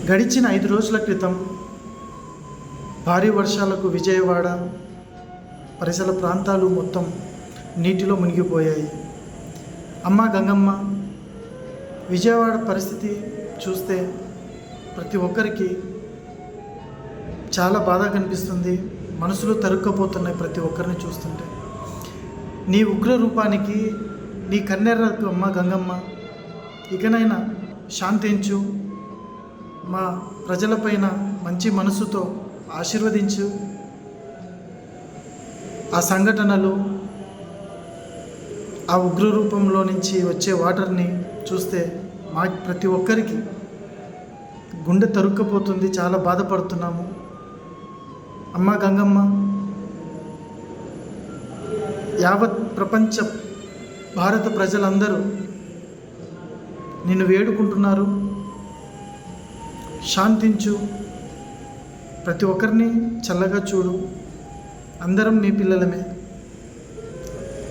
గడిచిన 5 రోజుల క్రితం భారీ వర్షాలకు విజయవాడ పరిసర ప్రాంతాలు మొత్తం నీటిలో మునిగిపోయాయి. అమ్మ గంగమ్మ, విజయవాడ పరిస్థితి చూస్తే ప్రతి ఒక్కరికి చాలా బాధ కనిపిస్తుంది. మనసులు తరుక్కపోతున్నాయి ప్రతి ఒక్కరిని చూస్తుంటే. నీ ఉగ్ర రూపానికి, నీ కన్నెర్రకు అమ్మ గంగమ్మ ఇకనైనా శాంతించు, మా ప్రజలపైన మంచి మనసుతో ఆశీర్వదించు. ఆ సంఘటనలు, ఆ ఉగ్ర రూపంలో నుంచి వచ్చే వాటర్ని చూస్తే మా ప్రతి ఒక్కరికి గుండె తరుక్కపోతుంది. చాలా బాధపడుతున్నాము. అమ్మ గంగమ్మ, యావత్ ప్రపంచ భారత ప్రజలందరూ నిన్ను వేడుకుంటున్నారు. శాంతించు, ప్రతి ఒక్కరిని చల్లగా చూడు. అందరం నీ పిల్లలమే.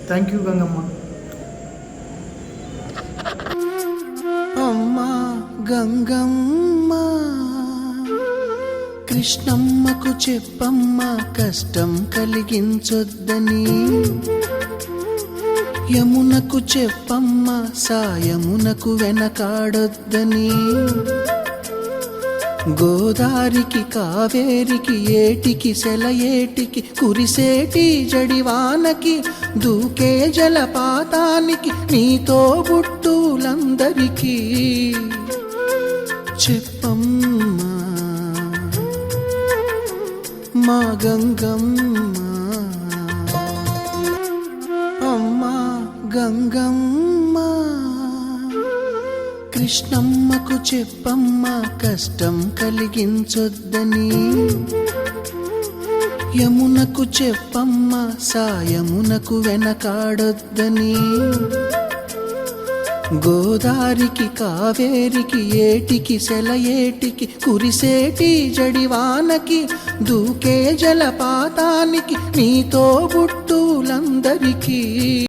Thank you Gangamma. అమ్మా గంగమ్మ, కృష్ణమ్మకు చెప్పమ్మా కష్టం కలిగించొద్దని. యమునకు చెప్పమ్మా సాయమునకు వెనకాడొద్దని. గోదారికి, కావేరికి, ఏటికి, సెలయేటికి, కురిసేటి జడివానకి, దూకే జలపాతానికి, నీతో బుట్టులందరికీ చెప్పమ్మా మా గంగమ్మ. అమ్మా గంగమ్మ, కృష్ణమ్మకు చెప్పమ్మా కష్టం కలిగించొద్దని. యమునకు చెప్పమ్మా సాయమునకు వెనకాడొద్దని. గోదారికి, కావేరికి, ఏటికి, సెలయేటికి, కురిసేటి జడివానకి, దూకే జలపాతానికి, నీతో బుట్టులందరికీ